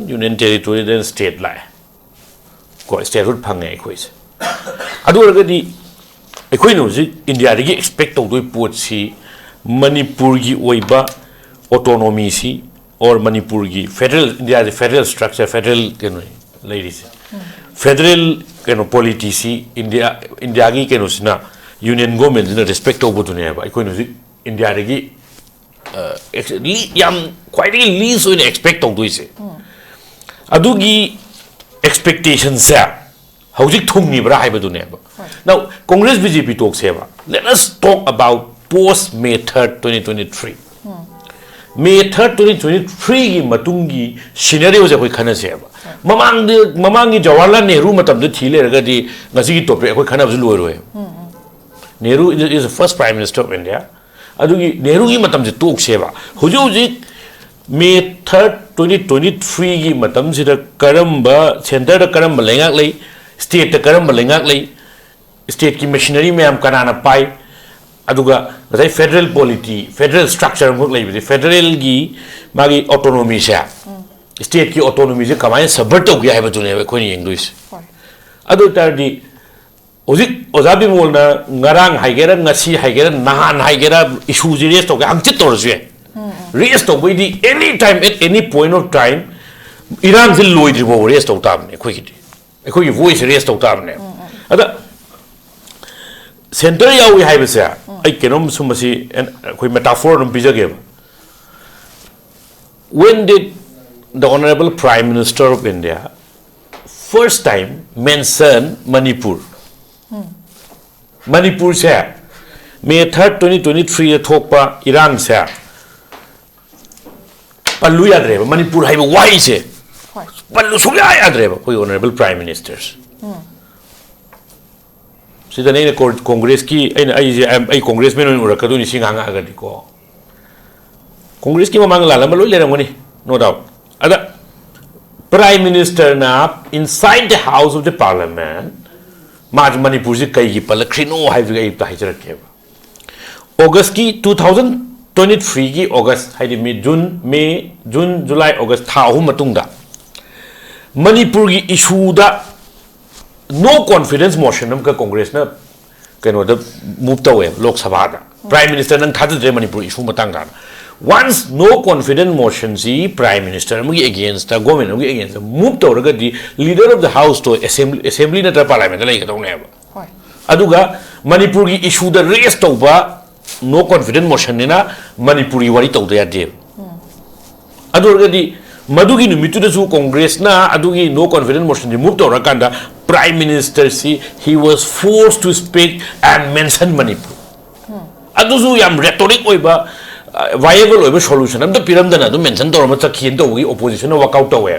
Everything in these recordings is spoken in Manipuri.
union territory then state lai ko state root phang ngai khoi se adu ra di ekhoi no ji India ri expect to do pot si Manipur gi oiba autonomy si or Manipur gi federal India the federal structure federal ladies federal politici India gi sina union government in respect to botu ne ba ekhoi no ji India ri yam quite least so in expect to do se adu gi expectation sa hojik thung ni bra haiba du ne ba now Congress BJP talk se ba let us talk about post May 3rd 2023 May 3rd 2023 gi matungi scenario je koi khana se ba mamang gi Jawaharlal Nehru matam de thile raga di ngasi gi topic koi khana bzu loi roi Nehru is the first prime minister of India adugi Nehru gi matam je talk se ba hoji May 3rd 2023 gi matam sida karamba center da karamba lengak lei state da karamba lengak lei state ki machinery mayam kanana pai aduga ngai federal polity federal structure ngok lei federal gi magi autonomy sha state ki autonomy je kamai subvert to gi haiba tune ko ni english adu tar di ozik ozabi molna ngarang haigera ngasi haigera nahan haigera issue ji raise to ga angchit to rje raise to di anytime at any point of time Erang zil loi dribo raise to tam ne khoi gi voice raise to tam ne ada center yawi haibase ai kenom sumasi koi metaphor rum bijage when did the honorable prime minister of India first time mention Manipur Manipur se May 3rd 2023 thokpa Erang se pallu ya re Manipur haiba why se pallu sugya ya re koi honorable prime ministers sida nei congress ki ai congressman on urakadu ni singanga agadi ko congress ki mamang lala maloi le ramoni no doubt ada prime minister na inside the house of the parliament Manipur ji kai gi palakrino hai gi ta hijra ke August ki 2023 ki August hai di June July August tha hu matungda Manipur gi issue da no confidence motion nam ka Congress na kano da move tawe Lok Sabha da prime minister nang thadu de Manipur issue matang da once no confidence motion si prime minister mu against the government mu against move to raga di leader of the house to assembly na parliament la ka dong ne ba aduga Manipur gi issue da raise to ba no confidence motion na Manipuri wari to da de aduga di Madugi numitu da su Congress na adugi no confidence motion di move to rakanda prime minister si he was forced to speak and mention Manipur adusu yam rhetoric oiba viable oiba solution am da piramdana do mention to ma chakhin to gi opposition work out to we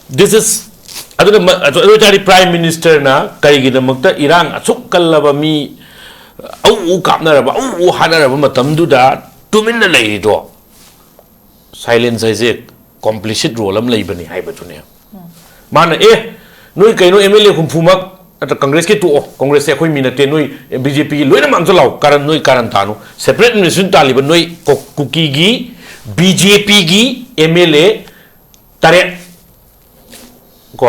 this is adu prime minister na kai gi damakta Erang achuk kallaba mi au kapna ba au hanara ba matam du da tumin na lei do silence is complicit role am lei bani hai batune mana noi kaino MLA khumfumak ata Congress ke to Congress se khoi minate noi BJP loina mang chalaw karan noi karan tanu separate administration taliban noi kuki gi BJP gi MLA tare ko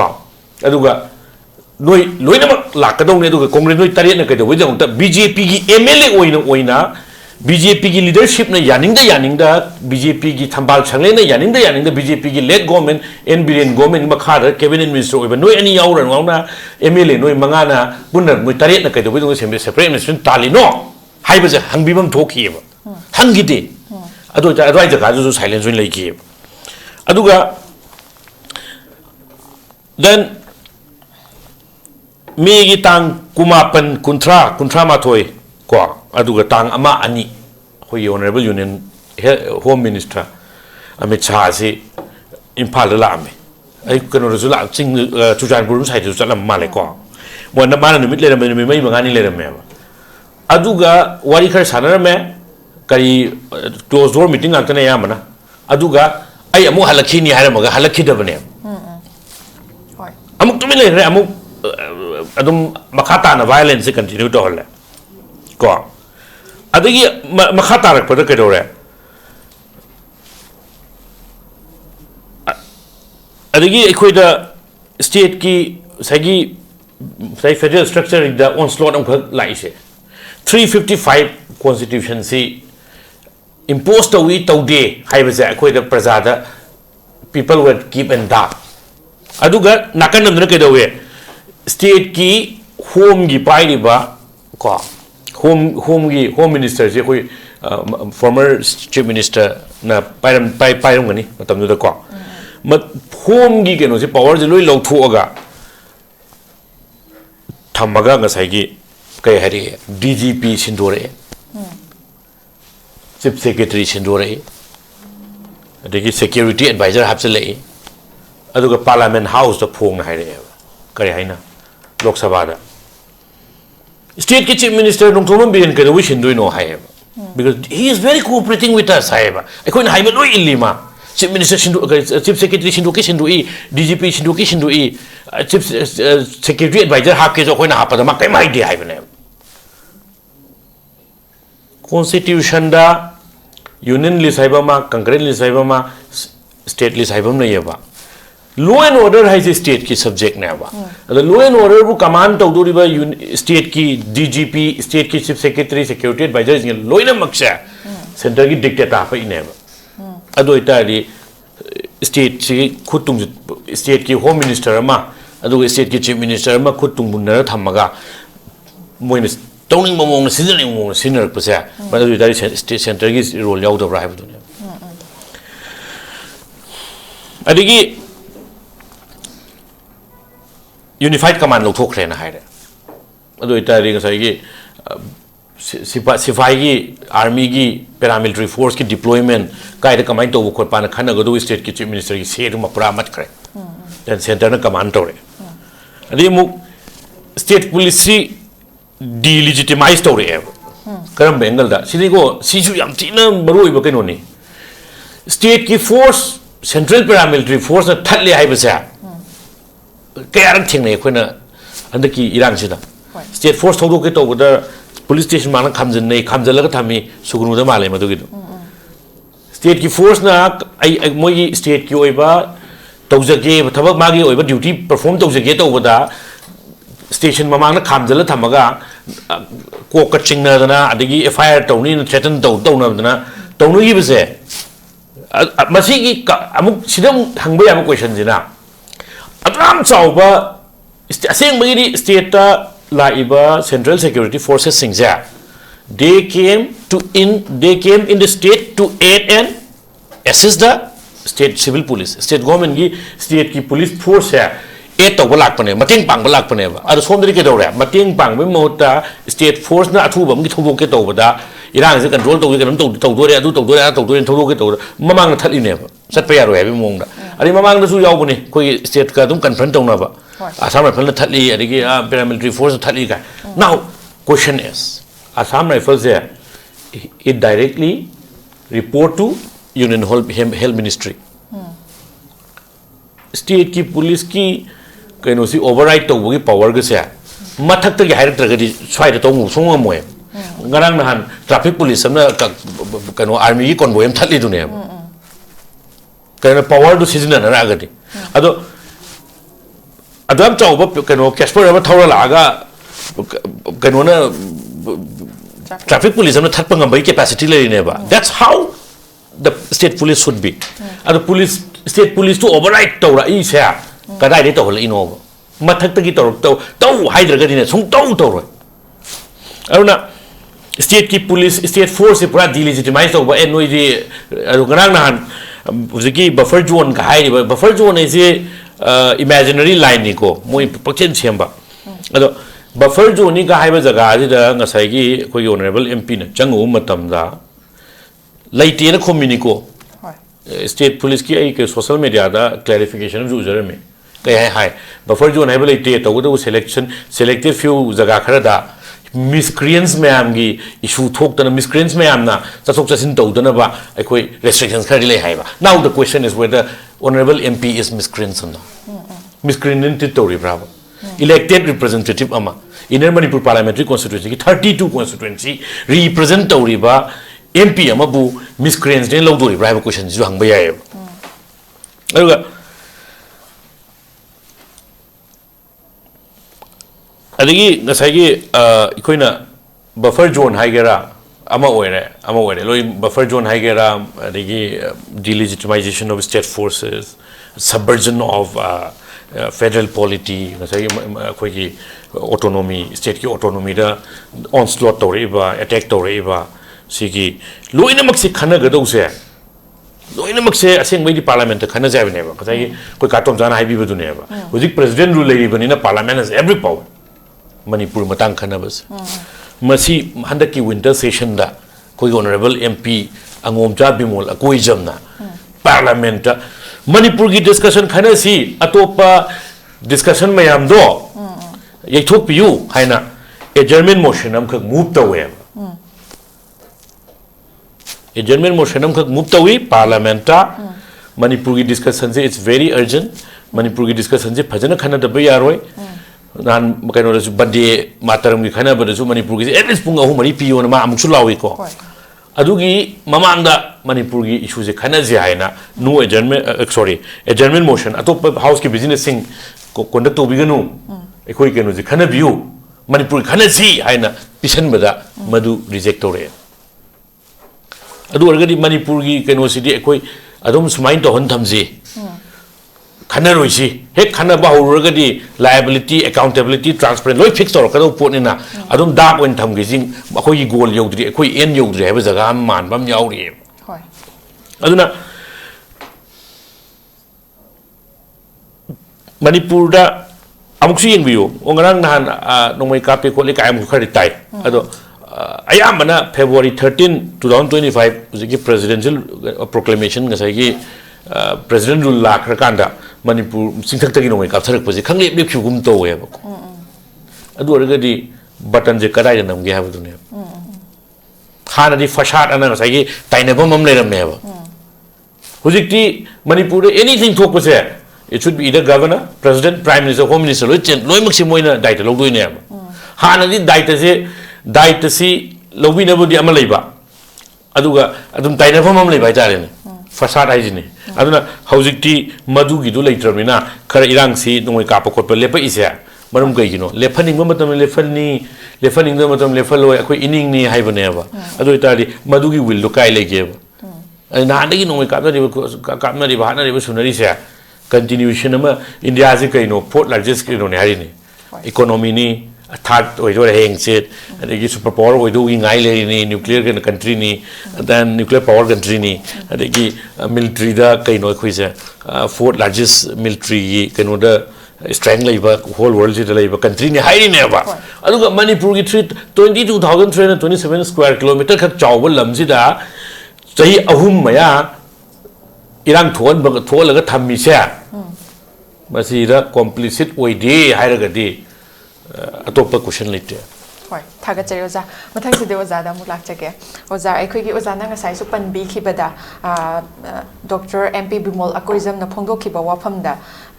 aduga noi loina mak lakadong ne aduga Congress noi tare na kaido wejang ta BJP gi MLA oina BJP ki leadership na yaningda BJP ki thambal changle na yaningda BJP ki led government NBN government makhada cabinet minister oiba noi ani yaura ngawna MLA noi mangana punna moi taret na kaido bidong sembe separate administration tali no haibaje hangbibam thoki ba hangide adu advise ka ju silence win leiki aduga then me gi tang kumapan kuntra mathoi ko aduga tang ama ani hoi honorable union home minister Amit Shah si Imphal la ame ai kano resula ching Chujanpur side to salam male ko wana mana numit le me mai mangani le me aduga wari khar sanar me kari close door meeting antane ya mana aduga ai amu halakhi ni hare maga halakhi da bane amuk tumi le amuk adum makata na violence continue to holle ko adagi makata rak pada kedore adagi ekhoi da state ki sagi sai federal structure da onslaught am khak lai se 355 constitution si imposed to we to day haiba se ekhoi da praja da people would keep in dark aduga nakan namna ke dawe state ki home gi pai riba ko home minister je koi former chief minister na pairam gani matam da ko home gi keno se power je loi lau thoga thamaga ngasai gi kai hari DGP sindore chief secretary sindore adagi security advisor hapsele aduga parliament house da phong na haire kare haina lok sabha da state ki chief minister nongthomam biren ka we sindoi no haye because he is very cooperating with us haye ekoi na haiba loi illima chief minister sindu chief secretary sindu ki sindu e DGP sindu ki sindu e chief security advisor hap ke jo koi na hapa da ma kai mai de haiba ne constitution da union list haiba ma concurrent list haiba ma state list haiba na yeba law and order has a state ki subject na ba the law and order bu command to do ba state ki DGP state ki chief secretary security advisor is law na maksha center ki dictator pa ine ba ado itari state si khutung state ki home minister ma ado state ki chief minister ma khutung bunna thamaga moina towning momong na seasoning momong senior pa sa ba ado itari state center ki role yaw da ba ha ba adigi unified command lo thok rena haire ado itari ngasai gi sifai gi army gi paramilitary force ki deployment kai da command to khot pa na khana go do state ki chief minister gi se ma pura mat khre then center na command to re adi mu state police delegitimize to re karam bengal da sidi go sisu yam tina maru iba kaino ni state ki force central paramilitary force na thatle haiba sa kayarang thingna ekhona andaki irang sida state force thodo ke to da police station mana khamjin nei khamjalaga thami sugunu da male madu gidu state ki force na ai moi state ki oiba tawjage thabak magi oiba duty perform tawjage to da station mamang na khamjala thamaga ko ka chingna dana adigi FIR tawni threaten tawna dana tawnu gi bese masi gi amuk sidam hangba ya question jina Atram Chauba saying Magiri state Laiba Central Security Forces Singja. They came in the state to aid and assist the state civil police. State government gi state ki police force hai aid to balak pane mating pang balak pane ba. Ado somdri ke dore mating pang me mota state force na athu bam gi thobo ke to bada Erang se control to ke nam to dore adu to dore thobo ke to mamang na thali ne ba. Sat pa yaro hai bi mong da. Ari mamang da su yaw bune koi state ka dum confront tawna ba Assam rifle thali adigi paramilitary force thali ga now question is Assam rifles there it directly report to union health ministry state ki police ki kaino si override to gi power ga se mathak ta gi hairak tra gi swai da to mu song amoy ngarang nahan traffic police amna kaino army gi convoy am thali du ne kaino power du season na ra ga di ado Adam Chauba kano Casper ama thawra laga kano na traffic police amna thatpa ngambai capacity le ne ba that's how the state police should be ado police state police to override tawra I se kadai de tawla ino ba mathak ta gi taw haidra ga dine sung taw ro aruna state ki police state force pura delegitimize tawba enoi di ado ngarang nahan ziki buffer zone ka hai buffer zone is imaginary line ni ko moi pakchen chemba ado buffer zone ni ga haiba jaga ji da ngasai gi koi honorable MP na changu matam da laite na communico state police ki ai ke social media da clarification ju jare me kai hai buffer zone haiba laite to go selected few jaga khara da miscreants mayam gi issue thok tana miscreants mayam na chachok chasin to dana ba ai restrictions khari le haiba now the question is whether honorable MP is miscreants or not miscreant to bravo elected representative ama inner Manipur parliamentary constituency 32 constituency represent toriba MP ama bu miscreants den lo dori bravo question ju hangba yae aduga adagi ngasai ikoina buffer zone haigera ama oire loi buffer zone haigera adagi delegitimization of state forces, subversion of federal polity, ngasai akhoi autonomy, state ki autonomy da onslaught tawriba, attack tawriba sigi loina maksi khana gadau se loina makse aseng mai di parliament khana jabi neba kasai koi katom jana haibi badu neba hujik president rule lei bani na parliament has every power manipur matang khana bas masi handaki winter session da koi honorable mp angomja bimol akoijam na parliament manipur ki discussion khana si atopa discussion mayam do yaithok piu haina adjournment motion am khak move tawe adjournment motion am khak move tawi parliament ta manipur ki discussion se it's very urgent manipur ki discussion se phajana khana da ba yaroi nan kaino da bande mataram ki khana ba da manipur ki at least pung ahu mari piyo na ma amuk su lawi ko adugi mamang da manipur ki issue se khana je haina no adjournment adjournment motion atop house ki business sing conduct to biganu ekoi kenu je khana biu manipur khana si haina pisan bada madu reject tore adu argadi manipur ki kenu sidi ekoi adum sumain to hon thamji khana roisi he khana ba horagadi liability accountability transparent loi fix tor kadu potnina adum dark when thamgi jing akoi gi goal yodri ekoi end yodri haba jaga man bam yauri hoi aduna manipur da amuk si yengbiyo ongarang nahan nongmai kape kholi kai amuk khari tai ado ayamana February 13 2025 jigi presidential proclamation ngasai gi president rule la khrakanda manipur singthak tagi nongmai kap tharak paji khanglep lep khugum to we ba adu argadi button je kadai namge ha budune hana di fasad ana ngasai gi tainabam am leram ne ba hujikti manipur anything thok pase it should be either governor, president, prime minister, home minister. Loi maksi moina daita logdoi ne ba. Hana di daita si lobi na budi amal leiba. Aduga adum taina fam am leiba tare ne. Fasad ai jine. Aduna haujikti madu gi du leitramina khara irang si nongoi kapa khotpa lepa ise. Marum gai gino lefaning ma matam lefaning da matam lefaloi akoi ining ni haibane ba. Adu itari madu gi will do kai lege ba. Na andagi nongoi kapna ri ba hana ri ba sunari se. Continuation ama India se kaino fourth largest kaino ne hari ni economy ni third oido heng set adegi super power oido ngai le ni nuclear country ni then nuclear power country ni adegi military da kaino khoise fourth largest military kaino da strength laiba whole world se laiba country ni hari ne ba aduga manipur gi 22,327 square kilometer khak chawba lamji da chahi ahum maya irang thon ba tholaga thammi se masira complicit oide hairagadi atopa question lite hoi thaga chari oza mathang side oza da mulak chake oza ekhoi gi oza na ngasai su panbi khibada Dr. MP Bimol Akoijam na phongdo khiba wafam da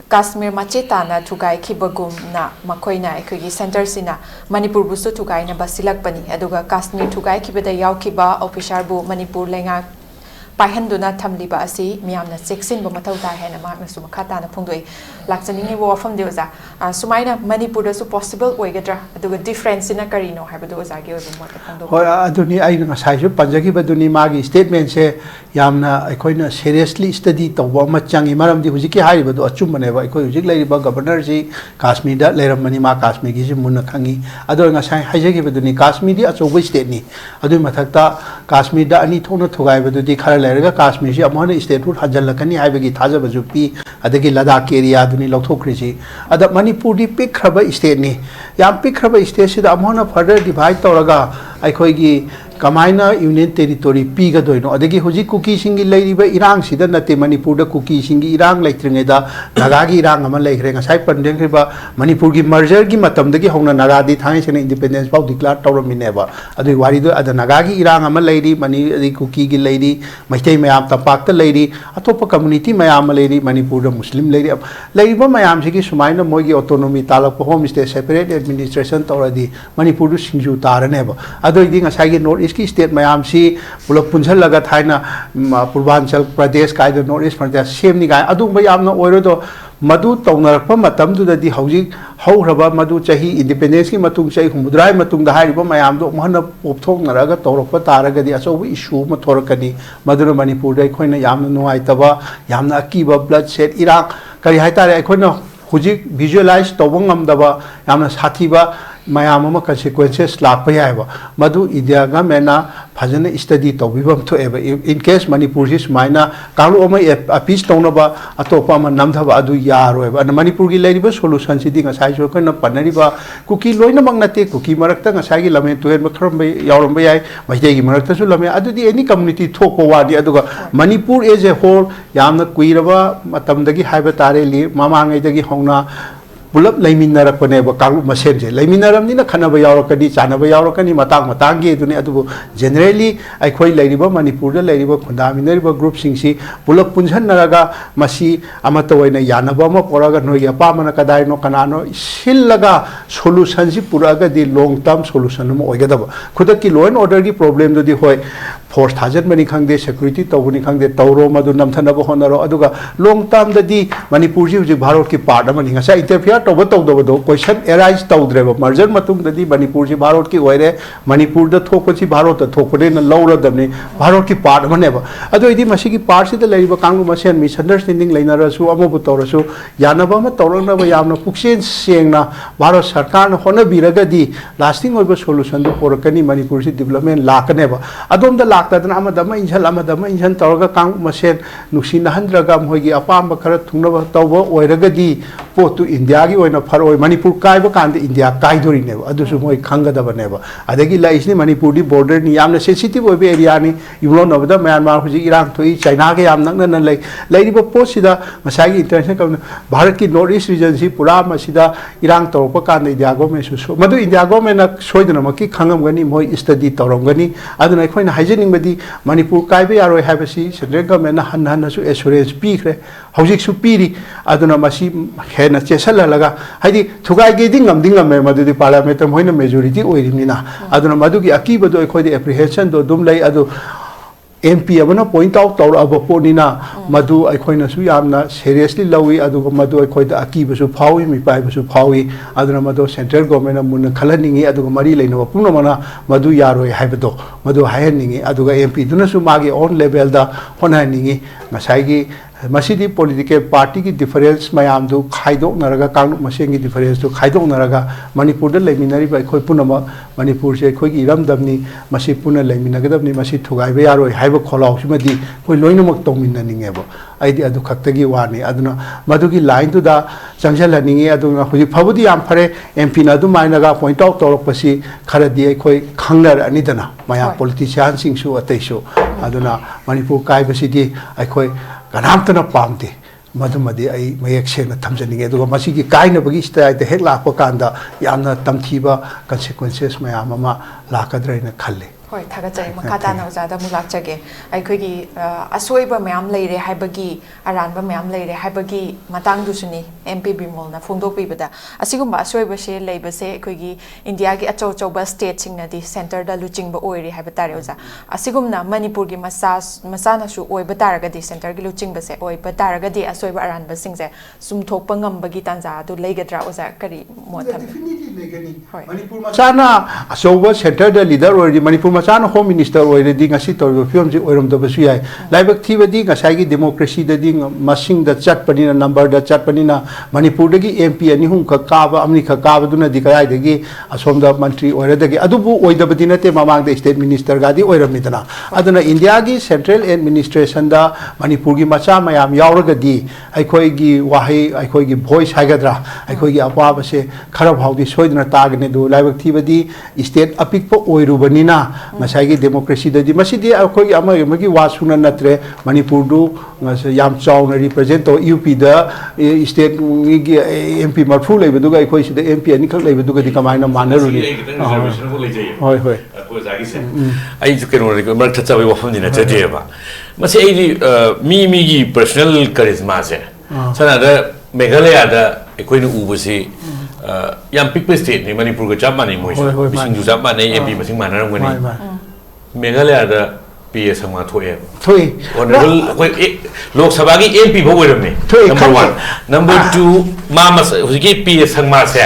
Kashmir macheta na thugai khibagum na makoina ekhoi gi center sina Manipur bu su thugai na basilak pani aduga Kashmir thugai khibada yaw khiba officer bu Manipur lenga pahenduna thamliba asi miyamna seksin bo mathau ta hena ma su makhata na phongdoi lakchani ni wo fam de oza sumaina Manipur da su possible oigadra aduga difference ina karino haibadu oza gi oza mo ta phongdo hoi aduni ai nga sai ju panjagi baduni magi statement se yamna aikoina seriously study tawba ma changi maram di hujiki hari badu achum bane ba aikoi hujik lai ba governor ji Kashmir da leiram mani ma Kashmir gi ji munna khangi ado nga sai haijagi baduni Kashmir di achobai state ni adu mathakta Kashmir da ani thona thugai badu di khara Kashmir si amona state root hajalakani haibagi thajaba jupi adagi Ladakh area duni lokthokhrisi ada Manipur di pikraba state ni yam pikraba state sida amona further divide toraga aikoi gi kamaina union territory piga doino adagi hoji kuki singi leiriba irang sida nate Manipur da kuki singi irang leitringe da naga gi irang ama leikre ngasai pandeng riba Manipur gi merger gi matam dagi hongna naga di thangai sene independence pau declare tawramine ba adui wari do ada naga gi irang ama leiri mani adi kuki gi leiri maitei mayam tapak ta leiri atopa community mayam leiri Manipur da muslim leiri leiriba mayam sigi sumaina mogi autonomy talak home state separate administration tawradi Manipur du singju tarane ba adui di ngasai gi north की स्टेट मैम से पुलप पुनसलगा थाइना पूर्वांचल प्रदेश कायद नॉर्थ ईस्ट प्रदेश सेमनी गाय अदुम यामना ओइरो दो मधु तौनरप मतमदुददी हौजिक हौरबा मधु चाही इंडिपेंडेंस की मतुंग चाही हुमुद्राय मतुंग दा हारिबा मयाम दो महन पोपथोंगनरगा तौरप तारगदी अचौब इशू म थोरकनी मधुर मणिपुर दai खोइना यामना नुआइतबा यामना अकीबा ब्लड सेट इराक करी हाइतारे अखोइना हुजिक विजुअलाइज तौबंगमदबा यामना साथीबा मैम कन्सिक्वेंसेस लाप याब मधु इंडिया गवर्नमेंट फजन स्टडी तौबीबम थोएब इन केस मणिपुर से सुमाइना कांगलु अपीस तौनब अतोप नमधब अदु यारोब मणिपुर की लेरिबा सोल्यूशन सिदी ngasai जो कन पनरिबा कुकी लोइनमक नते कुकी मरक्ता ngasai की लमे तुएन खरम यावरम याय मैदे की मरक्ता सु लमे अदुदी एनी कम्युनिटी थोको वादी अदुगा मणिपुर एज ए होल यामना कुइरबा मतमदगी हाइबा तारे लि ममांगैदगी होना पुलप लेमिनरपनेब कांगलु मसेनजे लेमिनरमनिना खनब यावरकनी चानब यावरकनी मतांग मतांगे दुने अदुबो जनरली अखोई लेरिबा मणिपुर दा लेरिबा खुंदामिनरिबा ग्रुप सिंगसी पुलप पुंजनरगा मसी अमतवैना यानबा म पोरागा नोय अपामना कदाइनो कनानो सिलगा सोल्यूशन सि पुरागा दि लॉन्ग टर्म सोल्यूशन म ओइगदब खुदकी लॉ एंड ऑर्डर की प्रॉब्लम दुदि होय फोर्स थाजन मनी खंगदे सिक्योरिटी तौबनी खंगदे तौरो मदु नमथनब होनरो अदुगा लॉन्ग टर्म ददि मणिपुर जी हुजि भारत की पार्ट अमनि ngasa इंटरफियर तब तौदबदो क्वेश्चन एराइज तौद्रेब मर्जर मतुंगददी मणिपुर से भारत की ओइरे मणिपुर द थोकछि भारत द थोकदे न लौरदबनि भारत की पार्ट मनेब अदो इदि मसी की पार्ट से लेरिब कांगु मसेन मिसअंडरस्टैंडिंग लेनरसु अमबु तौरसु यानब म तौरनब यामना पुक्सेन सेंगना भारत सरकार न होनबिरगदी लास्टिंग ओइब सोल्यूशन दो पोरकनी मणिपुर से डेवलपमेंट लाकनेब अदोम द लाक्तदन अमदम इंजन तौरगा कांगु मसेन नुसिनहंद्रगा मोइगी अपाम खर थुंगनब तौब ओइरगदी पोतु इंडिया की फरोय मणिपुर कायब कांद इंडिया कायदोरीनेब अदुसु मोय खंगदबनेब अदगी लाइसनि मणिपुर दी बॉर्डर नि यामना सेंसिटिव ओइबे एरिया नि युरोनबदा म्यांमार हुजि इराक थोई चाइना के याम नंगन लई लेरिबो पोसिदा मसाई इंटरनेशनल कम भारत की नॉर्थ ईस्ट रीजन सि पुरा मसिदा इराक तौरप कांद इंडिया गवर्नमेंट सु मदु इंडिया गवर्नमेंट सोइदनमकी खंगमगनी मोय स्टडी तौरमगनी अदुना अखोइना हाइजेनिंगबदी मणिपुर कायबे यारोय हाबसी सेंट्रल गवर्नमेंट हन हनसु एश्योरेंस पीखरे हौजिकसु पीरी अदुना मसी हेना चेसललगा हाइदी थुगाइगेदी ngमदिंगमे मदुदी पार्लियामेंट मोइना मेजॉरिटी ओइरिमिना अदुना मदुगी अकीबदो अखोइदे एप्रिहेंशन दो दुम लई अदु MP अबना पॉइंट आउट तौर अब पोनिना मधु अखोइनसु यामना सीरियसली लवी अदुगा मधु अखोइदा अकीबसु फावी मिपाइबसु फावी अदुना मधु सेंट्रल गवर्नमेंट मुन खलनिंगी अदुगा मरी लेनबा पुनमना मधु यारोय हाइबदो मधु हायनिंगी अदुगा MP दुनसु मागे ऑन लेवल दा होनानिंगी मसाइगी मसीदी पॉलिटिकल पार्टी की डिफरेंस मैम दु खाइदोनरगा कांगलु मसेंगी डिफरेंस दु खाइदोनरगा मणिपुर द लेमिनरिबा अखोइ पुनम मणिपुर से अखोइगी इरमदमनी मसी पुन लेमिनगदबनी मसी थुगाइबे यारोय हाइबो खोलाउसिमदी कोइ लोइनमक तौमिननिंगेबो आइदि अदु खक्तगी वानी अदुना मधुगी लाइन दुदा चंगजलनिंगे अदुना हुजि फबुदी याम फरे MP ना दु माइनगा पॉइंट आउट तौरपसी खरदी अखोइ खंगनर अनिदना माया पॉलिटिशियन सिंगसु अतैसु अदुना मणिपुर काइबसिदी अखोइ कनामतना पामते मधुमदी आई मयक सेंगना थमजनिंगे अदुगा मसीगी काइनबगी स्टाइल हेक लापा कांदा यामना तमथीबा कन्सिक्वेंसेस मयाम अमा लाकद्रैना खल्ले होय थागचै मखाताना उजादा मुलाक्चगे अखोगी असोइबा मयाम लेरे हाइबगी अरानबा मयाम लेरे हाइबगी मतंग दुसुनी MP बिमोलना फोंदोपीबदा असिगुम्बा असोइबा से लेबसे अखोगी इंडिया की अचौ चौबा स्टेट सिंगनादी सेंटर दा लुचिंगबा ओइरे हाइबा तारे उजा असिगुमना मणिपुर की मसानासु ओइबा तारगदी सेंटर की लुचिंगबसे ओइबा तारगदी असोइबा अरानबा सिंगसे सुमथोकपा ngambagi tanza adu legadra uza kari motham Manipur मसाना अचौबा सेंटर दा लीडर ओइरी मणिपुर मचान होम मिनिस्टर ओइरेदी ngasi तौर फिल्म जी ओइरमदबसु याय लाइबक थीबदी ngसाइगी डेमोक्रेसी ददी मसिंग द चटपनिना नंबर द चटपनिना मणिपुर दगी MP अनिहुम ख काबा अमनि ख काबदुना दिकाय दगी असोम द मंत्री ओइरदगी अदुबु ओइदबदी नते ममांग द स्टेट मिनिस्टर गादी ओइरमिदना अदुना इंडिया की सेंट्रल एडमिनिस्ट्रेशन द मणिपुर की मचा मयाम यावरगदी अखोइगी वाहै अखोइगी वॉइस हाइगद्रा अखोइगी अपाबसे खरब हाउदी सोइदना तागने दो लाइबक थीबदी स्टेट अपिकपो ओइरुबनिना मसाइगी डेमोक्रेसी ददी मसिदी अखोइगी अमगी वासुना नत्रे मणिपुर दु याम चाउना रिप्रेजेंट तो UP द स्टेट की MP मरफू लेबदुगा अखोइ सिदा MP अनिखक लेबदुगा दि कमाइना मानरुनी होय होय आई केनो मर थचाबे वफमदिना चजेबा मसे एदी मी की पर्सनल करिश्मा से सनादा मेघालय दा अखोइना उबसी याम पिकपे स्टेट नि मणिपुर का चाप माने मोइस बिसिंग जु चाप माने MP मसिंग मानरमगनी मेघालय दा PS Sangma Thoe. Thui. Honorable Lok Sabha ki MP bho oiramne. Number 1. Number 2 Mamas hujiki PS Sangma se.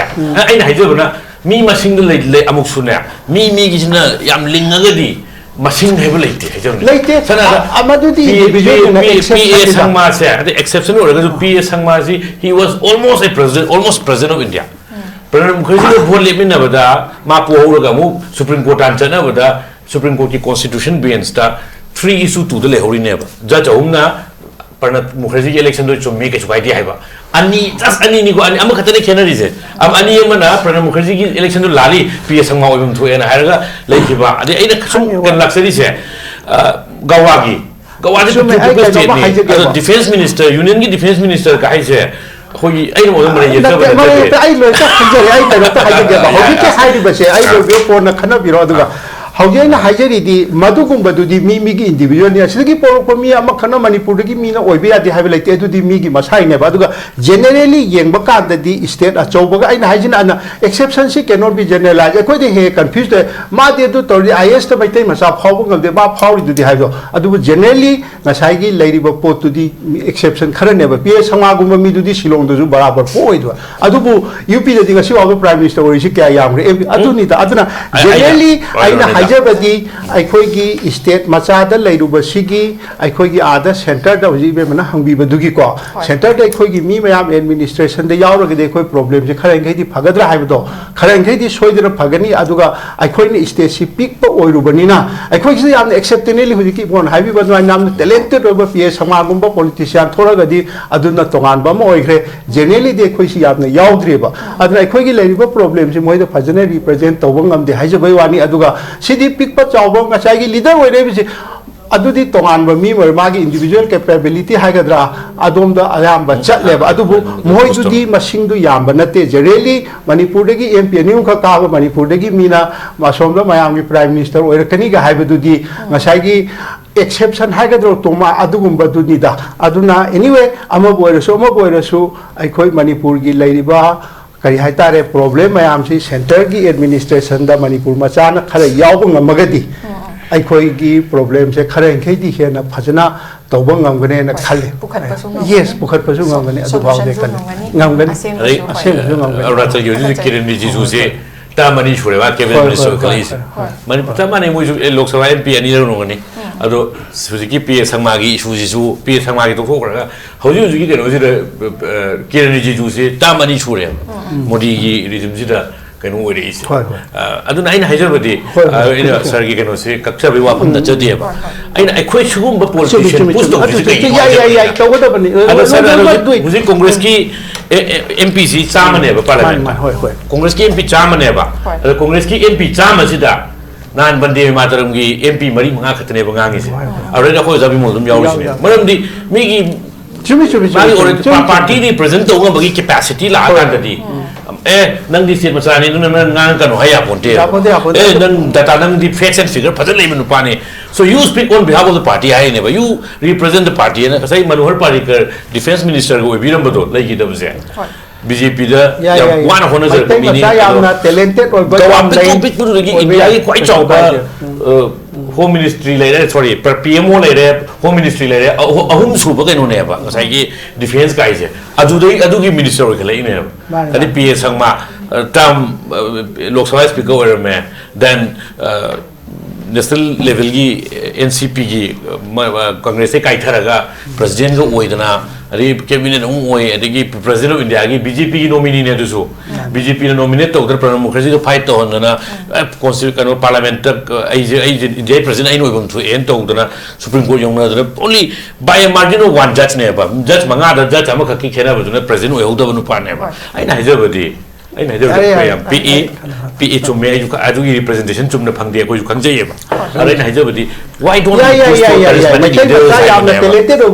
Aina haijabna mi masing le amuk suna. Mi gi jina yam lingagadi masing haiba leite haijabna. Leite. Sana Amadudi PS Sangma se. The exception oraga PS Sangma si he was almost president of India. Pranab Mukherjee vote lepina bada ma po oraga mu Supreme Court anchana bada Supreme Court ki constitution bench ta 3-2 the lehori neba judge humna Pranab Mukherjee election do chumi ke chukai dia haiba ani just ani ni ko ani am khatane khenari je am ani mana Pranab Mukherjee ki election do lali PS Sangma oibum thu ena haraga leikiba ade aina khasum kan laksari se gawagi state defense minister union ki defense minister ka hai se khoi ai mo mare ye ta ba ai lo ta khajari ai ta ta haje ba hoji ke hai ba se ai lo be por na khana biro aduga Haujaina Hajari di Madugum Badudi Migi individual Sigi Poromia Makana Manipur Mina or Bia de Habilate to the Migi Masai Nebaduga. Generally, Yangbaka the state at Choboga and Hajina exception she cannot be generalized. According here confused Madi to Tori, I estimate myself how of the map how to the Hado. Adu generally Masagi Lady Bapo to the exception current never PS Hamaguma to the Shilong to Baraba Poido. Adubu UP the Dingashu of the Prime Minister or Shika Yam Adunita Aduna generally I Hajabadi, Aikogi state Machada Lairuba Sigi, Aikogi Ada Center, the Uzibemana Hangi Badugiko, Center de Kogi Mimayam administration, the Yaura de Koi problems, the Karangati Pagadra Havdo, Karangati Soidra Pagani Aduga, Aikoin Stacy Pico or Rubanina. Aikogi am acceptingly who keep on Havi was my name, talented over PS Hamagumba politician, Toragadi, Aduna Tongan Bamo, generally de Koisi Yam, Yaudriba, and Aikogi Lairuba problems in where the Pazana represent the Wangam, the Hajabawani Aduga. City pick but Chawbong Masagi leader wherever Adudi Tongan Bami or Magi individual capability Hagadra Adom the Ayamba Chatleva Adubu Moizudi Mashindu Yamba Nate Jereli Manipuregi MP New Kakawa Manipuregi Mina Masomba Miami Prime Minister or Kaniga Habadudi Masagi exception Hagadro Toma Adugumba Dunida Aduna anyway Amaboyrasu I call Manipurgi Ladiba Kari haitare problem ayam si center ki administration da Manipur machana khare yaw ngamagadi ai khoi ki problem se khare khei di he na phajana tawba ngamgane na khale yes bukhat pasu ngamgane adu baw de kan ngamgane asem ju ngamgane arata yoji kiren ni jisu se ta mani shure ba kevin minister kalis mani ta mani mo lok sabha mp ani ro ngani ado sujiki PS Sangmagi issue jisu PS Sangmagi to khokra hoji hoji ki no si kiren ni jisu se ta mani shure modi gi regime si da kanu oi ri se aduna aina haijabadi ina sargi kanu se kakcha be wafam da chadi ba aina akhoi sugum ba politician post to ya tawda bani muzi congress ki MP si chama ne ba parliament congress ki MP chama ne ba congress ki MP chama si da nan bande mataram gi MP mari manga khatne ba ngangi se awre khoi jabi mo dum yawi se maram di mi gi chumi party represent to ba gi capacity la kan di nang di sit masani nu nang kan haya ponte nang data nang di facts and figure phajal le menu pane so you speak on behalf of the party hai ne ba you represent the party na sai Manohar Parrikar defense minister go biram bado lai gi dabse BJP da ya wana hona jar ko mini ya talented or gawam da topic puru gi India gi kwai chauka home ministry later sorry per PMO later home ministry later ahum suba kaino ne ba ngasai gi defense kai je adu gi minister ko lai ne adi PS Sangma tam Lok Sabha speaker or me then national level gi NCP gi congress se kai tharaga president go oidana ari cabinet oi adigi president of India gi BJP gi nominee ne dusu BJP ne nominate to Pranab Mukherjee go fight to na constitutional parliament India president ai noibum thu en to na Supreme Court yong na only by a margin of one judge ne ba judge manga da judge ama khaki khena ba na president oi hoda banu pa ne ba ai na hajabadi ai na hajabadi PE chumme aju gi representation chumna phangde ko ju khangjai ba ai na hajabadi why don't you post for charismatic leaders